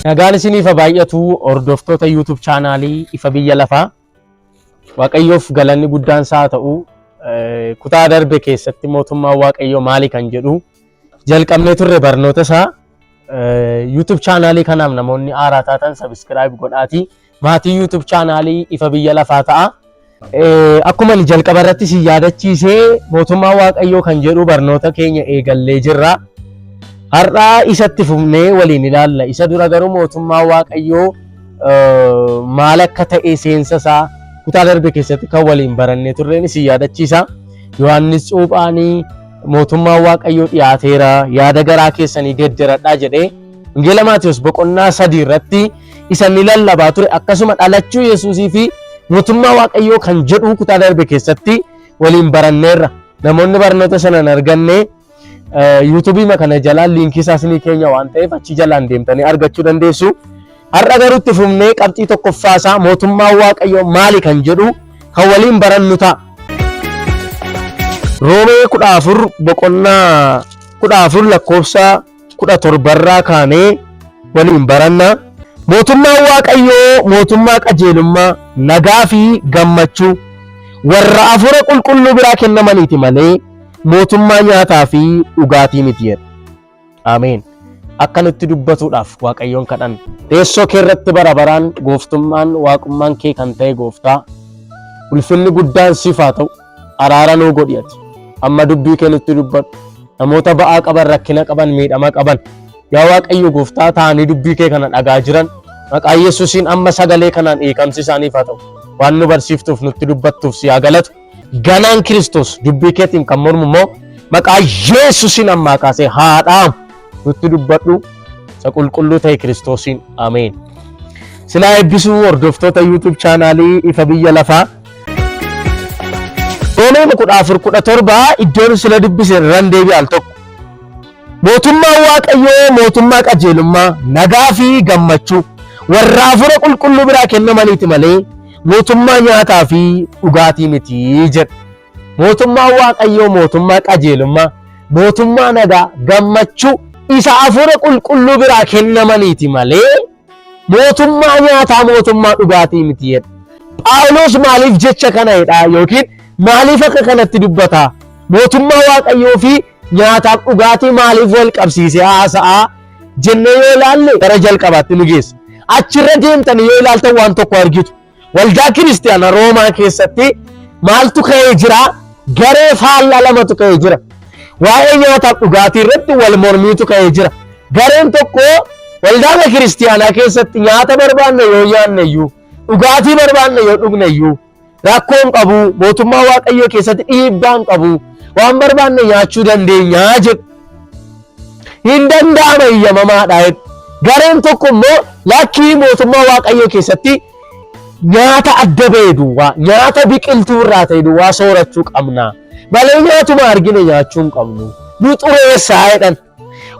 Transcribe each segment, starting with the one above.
Nagaan isiniif baay'atu hordoftoota YouTube chaanaalii Ifa Biyya Lafaa. Waaqayyoof galanni guddaan isaa ta'u kutaa darbe keessatti mootummaa Waaqayyoo maali kan jedhu jalqabnee turre barnoota isaa. YouTube chaanaalii kanaaf namoonni haaraa taatan subscribe godhaatii maatii YouTube chaanaalii Ifa Biyya Lafaa ta'a. Akkuma jalqaba irratti si yaadachiisee mootummaa Waaqayyoo kan jedhu barnoota keenya eegallee jirra. Har'a isatti fufnee waliin ilaalla. Isa dura garuu mootummaa Waaqayyoo maal akka ta'e seensa isaa kutaa darbe keessatti kan waliin barannee turreen si yaadachiisa. Yohaannis Cuuphaanii mootummaa Waaqayyoo dhiyaateera, yaada garaa keessanii gedderadhaa jedhee Wangeela Maatiyos boqonnaa 3 irratti isa ni lallabaa ture. Akkasuma dhalachuu Yesuusii fi mootummaa Waaqayyoo kan jedhu kutaa darbe keessatti waliin baranneerra. Namoonni barnoota sana hin arganne YouTube kana jalaan linkii isaa isinii keenya waan ta'eef achi jalaan deemtanii argachuu dandeessu. Har'a garuu itti fufnee qabxii tokkoffaa isaa mootummaa Waaqayyoo maali kan jedhu kan waliin barannu ta'a. Roomee 14 boqonnaa 14 lakkoofsa 17 irraa kaanee waliin baranna. Mootummaan Waaqayyoo mootummaa qajeelummaa, nagaa fi gammachuu warra Hafuura Qulqulluu biraa kennamaniiti malee mootummaa nyaataa fi dhugaatii miti jedha. Ameen. Akka nutti dubbatuudhaaf Waaqayyoon kadhanna. Teessoo kee irratti bara baraan gooftummaan waaqummaan kee kan ta'e Gooftaa, ulfinni guddaan siif haa ta'u. Araara nuu godhi ati. Amma dubbii kee nutti dubbadhu. Namoota ba'aa qaban, rakkina qaban, miidhama qaban, yaa Waaqayyo Gooftaa ta'anii dubbii kee kana dhagaa jiran maqaa Yesuusiin amma sagalee kanaan eekamsi isaaniif haa ta'u. Waan nu barsiiftuuf nutti dubbattuuf si haa galatu. Ganaan Kiristoos dubbii keetiin kan mormu immoo maqaa Yesuusiin ammaa kaasee haa dhaamu. Nutti dubbadhu isa qulqulluu ta'e Kiristoosiin. Ameen. Sinaa eebbisuu hordoftoota YouTube chaanaalii Ifa Biyya Lafaa. Roomee 14:17 iddoon sila dubbise irraan deebi'e al tokko. Mootummaan Waaqayyoo mootummaa qajeelummaa, nagaa fi gammachuu warra Hafuura Qulqulluu biraa kennamaniiti malee mootummaa nyaataa fi dhugaatii miti jedha. Mootummaan Waaqayyoo mootummaa qajeelummaa, mootummaa nagaa, gammachuu isa Hafuura Qulqulluu biraa kennamaniiti malee mootummaa nyaataa, mootummaa dhugaatii miti jedha. Phaawulos maaliif jecha kana jedha yookiin maaliif akka kanatti dubbata? Mootummaa Waaqayyoo fi nyaataaf dhugaatii maaliif wal qabsiisee haasa'aa jennee yoo ilaalle gara jalqabaatti nu geessa. Achirra deemtanii yoo ilaaltan waan tokko argitu. Waldaa Kiristaanaa Roomaa keessatti maaltu ka'ee jira? Garee faallaa lamatu ka'ee jira. Waa'ee nyaataaf dhugaatii irratti wal mormiitu ka'ee jira. Gareen tokko waldaa Kiristaanaa keessatti nyaata barbaanne yoo nyaanne iyyuu, dhugaatii barbaanne yoo dhugne iyyuu rakkoon qabu, mootummaa Waaqayyoo keessatti dhiibbaan qabu, waan barbaanne nyaachuu dandeenyaa jedhu. Hin danda'ama, eeyyamamaadha jedhu. Gareen tokko immoo lakkii mootummaa Waaqayyoo keessatti nyaata adda ba'e duwwaa, nyaata biqiltuu irraa ta'e duwwaa soorachuu qabna malee nyaatuma argine nyaachuu hin qabnu. Nu xureessaa jedhan.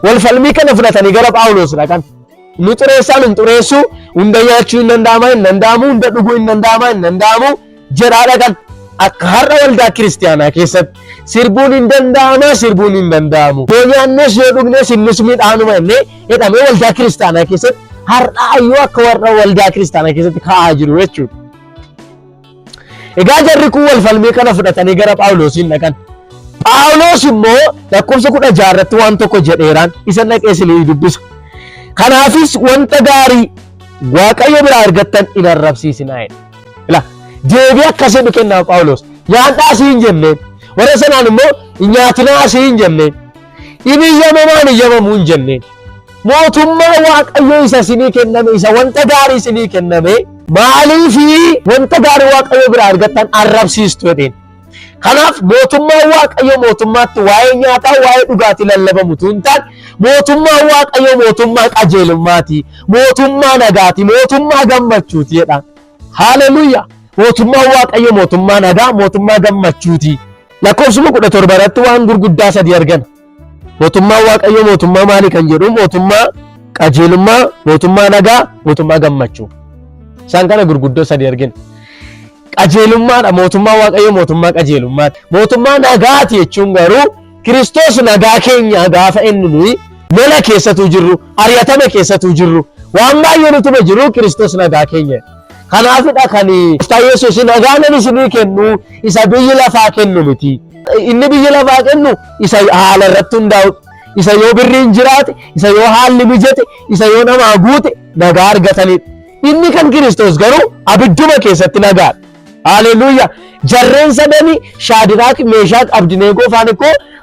Wal falmii kana fudhatanii gara Phaawulos dhaqan. Nu xureessaan hin xureessu, hunda nyaachuu hin danda'ama, hin danda'amu, hunda dhuguu hin danda'ama, hin danda'amu jedhaa dhaqan. Akka har'a waldaa Kiristaanaa keessatti sirbuun hin danda'ama, sirbuun hin danda'amu. Yoo nyaannes yoo dhugnes innis midhaanuma jennee jedhamee waldaa Kiristaanaa keessatti har'a ayyuu akka warra waldaa Kiristaanaa keessatti ka'aa jiru jechuudha. Egaa jarri kun wal falmii kana fudhatanii gara Phaawulosiin dhaqan. Phaawulos immoo lakkoofsa 16 irratti waan tokko jedheeraan isa dhaqee isinii dubbisa. Kanaafis wanta gaarii Waaqayyo biraa argattan hin arrabsiisinaa jedha. Deebii akkasii kennaa Phaawulos. Nyaadhaa asii hin jenneen. Warra sanaan immoo nyaatinaa asii hin jenneen. Iyyamaan iyyamamuu hin jenneen. Mootummaa Waaqayyoo isa isinii kenname, isa wanta gaarii isinii kenname maaliifi wanta gaarii Waaqayyoo biraa argattan arrabsiistu jedheen. Kanaaf mootummaa Waaqayyoo mootummaatti waa'ee nyaataa, waa'ee dhugaatii lallabamu tun taane mootummaa Waaqayyoo mootummaa qajeelummaati, mootummaa nagaati, mootummaa gammachuuti jedhaan. Haaleluyyaa. Mootummaa Waaqayyoo mootummaa nagaa, mootummaa gammachuuti. Lakkoofsuma 17 irratti waan gurguddaa 3 argana. Mootummaa Waaqayyoo mootummaa maali kan jedhu mootummaa qajeelummaa, mootummaa nagaa, mootummaa gammachuu. Isaan kana gurguddoo 3 argina. Qajeelummaadha mootummaa Waaqayyoo mootummaa qajeelummaati. Mootummaa nagaati jechuun garuu Kiristoos nagaa keenya gaafa inni nuyi lola keessatu jirru, ari'atama keessatu jirru, waan baay'ee nuti jiru Kiristoos nagaa keenya. Kanaafidha kan Yesuus nagaan isinii kennu isa biyyi lafaa kennu miti. Inni biyyi lafaa kennu isa haala irratti hundaa'u, isa yoo birriin jiraate, isa yoo haalli mijate, isa yoo namaa guute nagaa argatanidha. Inni kan Kiristoos garuu abidduma keessatti nagaadha. Haleluuyaa. Jarreen sadanii Shaadiraaq, Meeshaaq, Abdineegoo faana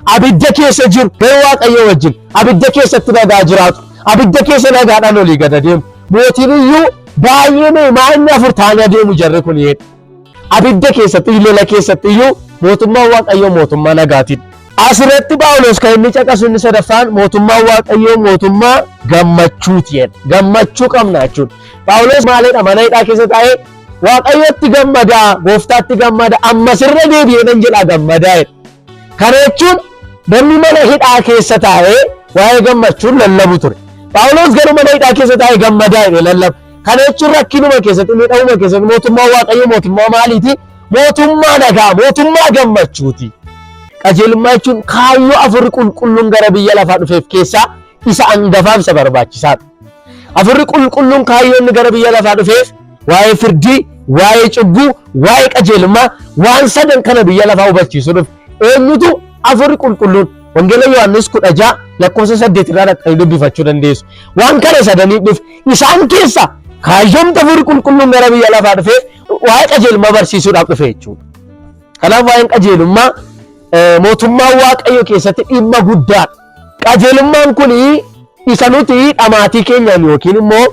abidda keessa jiru. Garuu Waaqayyo wajjin abidda keessatti nagaa jiraatu. Abidda keessa nagaadhaan olii gad adeemu. Mootiin iyyuu baay'ee maa'inni afur taanee adeemu jarri kun jedha. Abidda keessatti lola keessatti iyyuu mootummaan Waaqayyoo mootummaa nagaatiidha. Asirratti Phaawulos kan inni caqasu inni sadaffaan mootummaan Waaqayyoo mootummaa gammachuuti jedha. Gammachuu qabna jechuudha. Phaawulos maalidha mana hidhaa keessa taa'ee Waaqayyotti gammadaa, Gooftaatti gammadaa, amma sirra deebi'ee nan jedhaa gammadaa jedha. Kana jechuun namni mana hidhaa keessa taa'ee waa'ee gammachuun lallabu ture. Phaawulos garuu mana hidhaa keessa taa'ee gammadaa jedhee lallabu. Kana jechuun rakkinuma keessatti, miidhamuma keessatti mootummaa Waaqayyoo mootummaa maaliiti? Mootummaa nagaa, mootummaa gammachuuti. Qajeelummaa jechuun kaayyoo afurri qulqulluun gara biyya lafaa dhufeef keessaa isa hangafaaf isa barbaachisaadha. Afurri qulqulluun kaayyoo inni gara biyya lafaa dhufeef waa'ee firdii, waa'ee cubbuu, waa'ee qajeelummaa waan sadan kana biyya lafaa hubachiisuudhaaf eenyutu afurri qulqulluun Wangeela Yohaannis 16 lakkoofsa 8 irraa dhaqanii dubbifachuu dandeessu. Waan kana sadaniif isaan keessa kaayyoon afurri qulqulluun gara biyya lafaa dhufeef waa'ee qajeelummaa barsiisuudhaaf dhufe jechuudha. Kanaaf waa'een qajeelummaa mootummaa Waaqayyoo keessatti dhimma guddaadha. Qajeelummaan kun isa nuti dhamaatii keenyaan yookiin immoo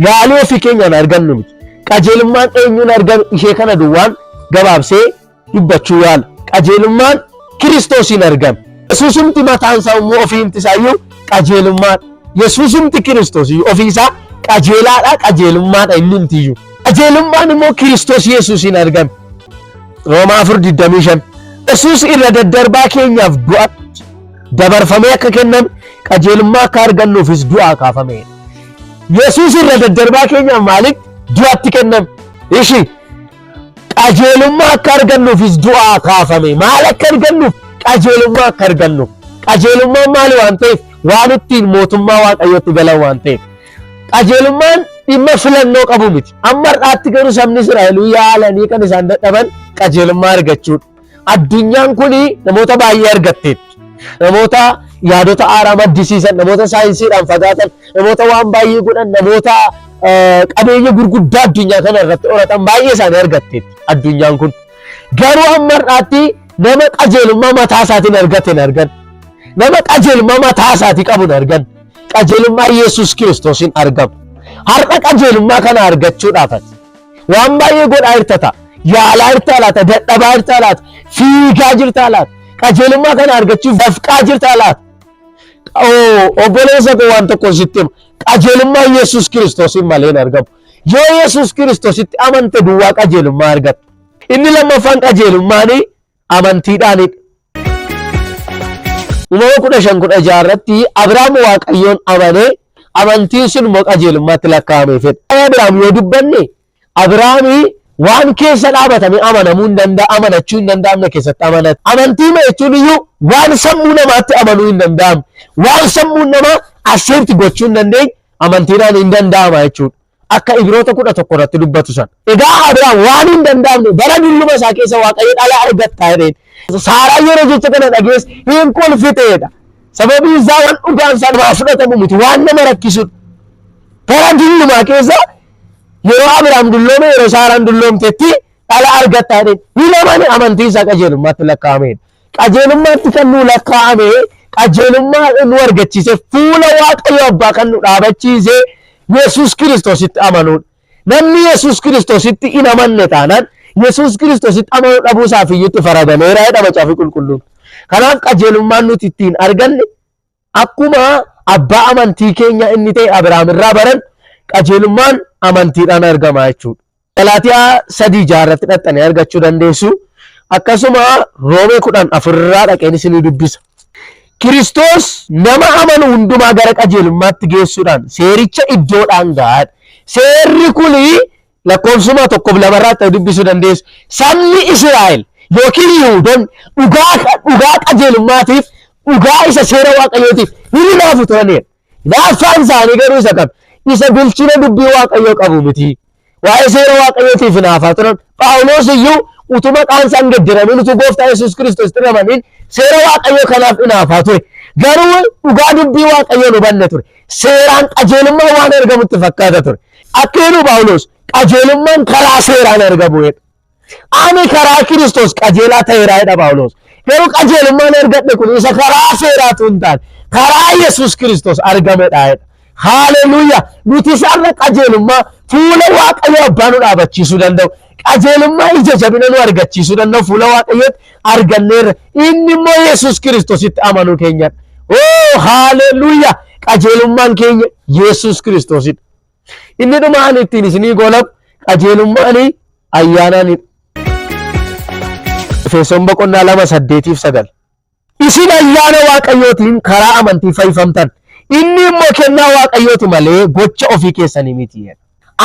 yaalii ofii keenyaan argannu miti. Qajeelummaan eenyuun argame ishee kana duwwaan gabaabsee dubbachuu yaala. Qajeelummaan Kiristoosiin argame. Yesuusumti mataan isaa immoo ofiimti isaayyuu qajeelummaadha. Yesuusumti Kiristoos ofii isaa qajeelaadha, qajeelummaadha inni imtiyyuu. Qajeelummaan immoo Kiristoos Yesuusiin argame. Roomaa 4:25. Yesuus irra daddarbaa keenyaaf du'atti dabarfamee akka kenname qajeelummaa akka argannuufis du'aa kaafame. Yesuus irra daddarbaa keenyaaf maaliif du'atti kenname? Ishi qajeelummaa akka argannuufis du'aa kaafame. Maal akka argannuuf? Qajeelummaa akka argannuuf. Qajeelummaan maali waan ta'eef? Waan ittiin mootummaa Waaqayyootti galan waan ta'eef. Qajeelummaan dhimma filannoo qabu miti. Amma har'aatti garuu sabni Israa'el yaalanii kan isaan dadhaban qajeelummaa argachuudha. Addunyaan kun namoota baay'ee argatteetti. Namoota yaadota haaraa maddisiisan, namoota saayinsiidhaan fagaatan, namoota waan baay'ee godhan, namoota qabeenya gurguddaa addunyaa kana irratti horatan baay'ee isaanii argatteetti addunyaan kun. Garuu amma har'aatti nama qajeelummaa mataa isaatiin argate hin argan. Nama qajeelummaa mataa isaatii qabu hin argan. Qajeelummaa Yesuus Kiristoosiin argama. Har'a qajeelummaa kana argachuudhaaf waan baay'ee godhaa jirta. Yaalaa jirta laata, dadhabaa jirta laata, fiigaa jirta laata, qajeelummaa kana argachuuf dafqaa jirta laata. Obboleessa koo waan tokko sitti hima. Qajeelummaa Yesuus Kiristoosiin malee hin argamu. Yoo Yesuus Kiristoositti amante duwwaa qajeelummaa argatta. Inni lammaffaan qajeelummaanii amantiidhaanidha. Uumama 15:16 irratti Abrahaam Waaqayyoon amanee amantiin sun immoo qajeelummaatti lakkaa'amee fedha. Abrahaam yoo dubbanne Abrahaamii waan keessa dhaabatame amanamuu hin danda'a, amanachuu hin danda'amne keessatti amanata. Amantii jechuun iyyuu waan sammuu namaatti amanuu hin danda'amne, waan sammuu namaa asseerti gochuu hin dandeenye amantiidhaan hin danda'ama jechuudha. Akka Ibroota 11 irratti dubbatu san. Egaa Abrahaam waan hin danda'amne bara dulluma isaa keessa Waaqayyo dhala argattaa jedheen. Saaraan yeroo jecha kana dhageesse hin kolfiteedha. Sababiin isaa waan dhugaan isaa namaa fudhatamu miti, waan nama rakkisudha. Bara dullumaa keessa yeroo Abrahaam dulloome, yeroo Saaraan dulloomtetti dhala argattaa jedheen. Hilamani amantii isaa qajeelummaatti lakkaa'amedha. Qajeelummaatti kan nu lakkaa'ame, qajeelummaa nu argachiise, fuula Waaqayyo Abbaa kan nu dhaabachiise Yesuus Kiristoositti amanuudha. Namni Yesuus Kiristoositti hin amanne taanaan Yesuus Kiristoositti amanuu dhabuu isaaf iyyuutti faradameera jedha Macaafa Qulqulluun. Kanaaf qajeelummaan nuti ittiin arganne akkuma abbaa amantii keenya inni ta'e Abrahaam irraa baran qajeelummaan amantiidhaan argama jechuudha. Galaatiyaa 3:6 irratti dhaxxanii argachuu dandeessu. Akkasuma Roomee 14 irraa dhaqeen isinii dubbisa. Kiristoos nama amanu hundumaa gara qajeelummaatti geessuudhaan seericha iddoodhaan gahaadha. Seerri kun lakkoofsuma 1-2 irraa dubbisuu dandeessu. Sabni Israa'el yookiin Yihuudoonni dhugaa qajeelummaatiif, dhugaa isa seera Waaqayyootiif hin hinaafu turanidha. Hinaaffaan isaanii garuu isa qaba. isa bilchina dubbii waaqayyoo qabu miti. Waa'ee seera waaqayyootiif hinaafaa turan. Phaawulos iyyuu utuma qaansaan gaddiramin utuu gooftaa Yesuus Kiristoos tiramanin seera waaqayyoo kanaaf hinaafaa ture. Garuu dhugaa dubbii waaqayyoo hubanne ture. Seeraan qajeelummaa waan argamutti fakkaata ture. Akka jedhu Phaawulos qajeelummaan karaa seeraan argamuudha. Ani karaa Kiristoos qajeelaa ta'eera jedha Phaawulos. Garuu qajeelummaan argadhe kun isa karaa seeraatu hin taane karaa Yesuus Kiristoos argamedha jedha. Haaleluyyaa. Nuti isarra qajeelummaa fuula waaqayyoo abbaa nu dhaabachiisuu danda'u. Qajeelummaa ija jabina nu argachiisuu danda'u fuula waaqayyootti arganneerra. Inni immoo Yesuus Kiristoositti amanuu keenyadha. Oh haaleluyyaa. Qajeelummaan keenya Yesuus Kiristoosidha. Inni dhumaan ittiin isinii goolabu qajeelummaan ayyaanaanidha. Efesoon boqonnaa 2:8-9. Isin ayyaana waaqayyootiin karaa amantii fayyifamtan. Inni immoo kennaa waaqayyooti malee gocha ofii keessanii miti.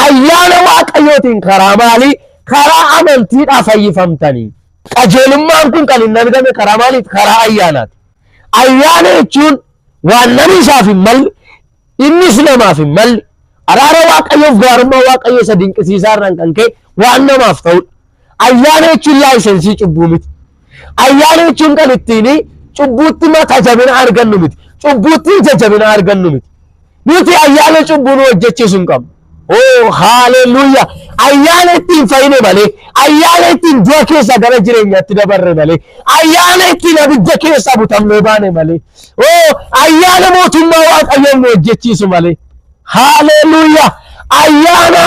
Ayyaana waaqayyootiin karaa maalii? Karaa amantiidhaan fayyifamtanii. Qajeelummaan kun kan hin argame karaa maaliiti? Karaa ayyaanaati. Ayyaana jechuun waan namni isaaf hin malle, innis namaaf hin malle, araara waaqayyoof gaarummaa waaqayyoo isa dinqisiisaa irraan kan ka'e waan namaaf ta'udha. Ayyaana jechuun laayisensii cubbuu miti. Ayyaana jechuun kan ittiin cubbuutti mata jabina argannu miti. Cubbuutti ija jabina argannu miti. Nuti ayyaana cubbuu nu hojjechiisu hin qabnu. Oh haaleluyyaa. Ayyaana ittiin fayyine malee, ayyaana ittiin du'a keessaa gara jireenyaatti dabarre malee, ayyaana ittiin abidda keessaa butamnee baane malee, oh ayyaana mootummaa waaqayyoo nu hojjechiisu malee. Haaleluyyaa. Ayyaana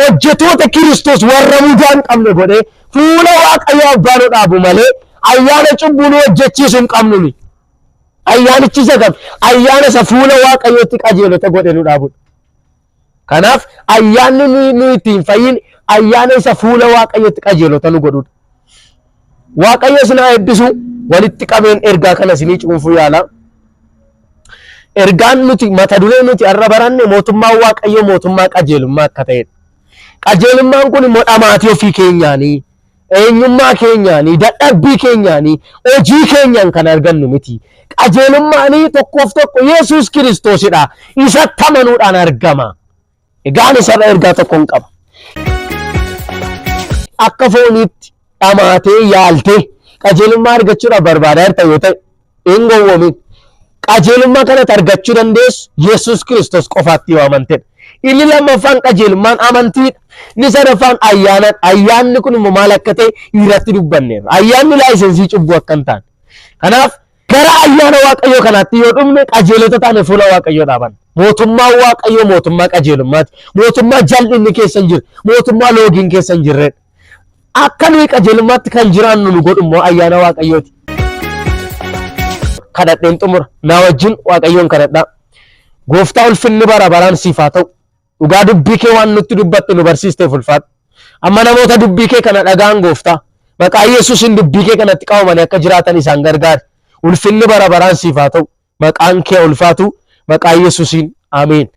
hojjetoota Kiristoos warra mudaa hin qabne godhee fuula waaqayyoo abbaa nu dhaabu malee ayyaana cubbuu nu hojjechiisu hin qabnu. Ayyaanichi isa kam? Ayyaana isa fuula waaqayyootti qajeelota godhe nu dhaabudha. Kanaaf ayyaanni nu ittiin fayyin ayyaana isa fuula waaqayyootti qajeelota nu godhudha. Waaqayyo isin haa eebbisu. Walitti qabeen ergaa kana isinii cuunfuu yaala. Ergaan nuti mata duree nuti har'a baranne mootummaa waaqayyoo mootummaa qajeelummaa akka ta'edha. Qajeelummaan kun immoo dhamaatii ofii keenyaanii, eenyummaa keenyaanii, dadhabbii keenyaanii, hojii keenyaan kan argannu miti. Qajeelummaanii tokkoof tokko Yesuus Kiristoosidha. Isatti amanuudhaan argama. Egaan isarra ergaa tokkoon qaba. Akka fooniitti dhamaatee yaaltee qajeelummaa argachuudhaaf barbaadaa jirta yoo ta'e hin gowwoomin. Qajeelummaa kanatti argachuu dandeessu Yesuus Kiristoos qofaatti yoo amantedha. Inni lammaffaan qajeelummaan amantiidha. Inni sadaffaan ayyaanadha. Ayyaanni kun immoo maal akka ta'e irratti dubbanneerra. Ayyaanni laayisensii cubbuu akka hin taane. Kanaaf gara ayyaana waaqayyoo kanaatti yoo dhumne qajeelota taane fuula waaqayyoo dhaabanna. Mootummaan waaqayyoo mootummaa qajeelummaati. Mootummaa jal'inni keessa hin jirre, mootummaa loogiin keessa hin jirredha. Akka nuyi qajeelummaatti kan jiraannu nu godhu immoo ayyaana waaqayyooti. Kadhadheen xumura. Na wajjin waaqayyoon kadhadhaa. Gooftaa ulfinni bara baraan siif haa ta'u. Dhugaa dubbii kee waan nutti dubbatte nu barsiisteef ulfaadhu. Amma namoota dubbii kee kana dhagaan gooftaa. Maqaa Yesuusiin dubbii kee kanatti qabamanii akka jiraatan isaan gargaari. Ulfinni bara baraan siif haa ta'u. Maqaan kee ulfaatu. Maqaa Yesuusiin ameen.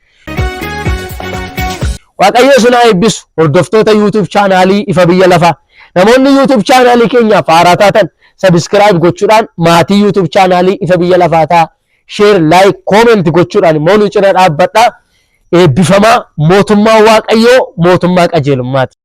Waaqayyo isin haa eebbisu. Hordoftoota YouTube chaanaalii Ifa Biyya Lafaa. Namoonni YouTube chaanaalii keenyaaf haaraa taatan subscribe gochuudhaan maatii YouTube chaanaalii Ifa Biyya Lafaa ta'a. Share, like, comment gochuudhaan immoo nu cina dhaabbadhaa. Eebbifamaa mootummaa waaqayyoo mootummaa qajeelummaati.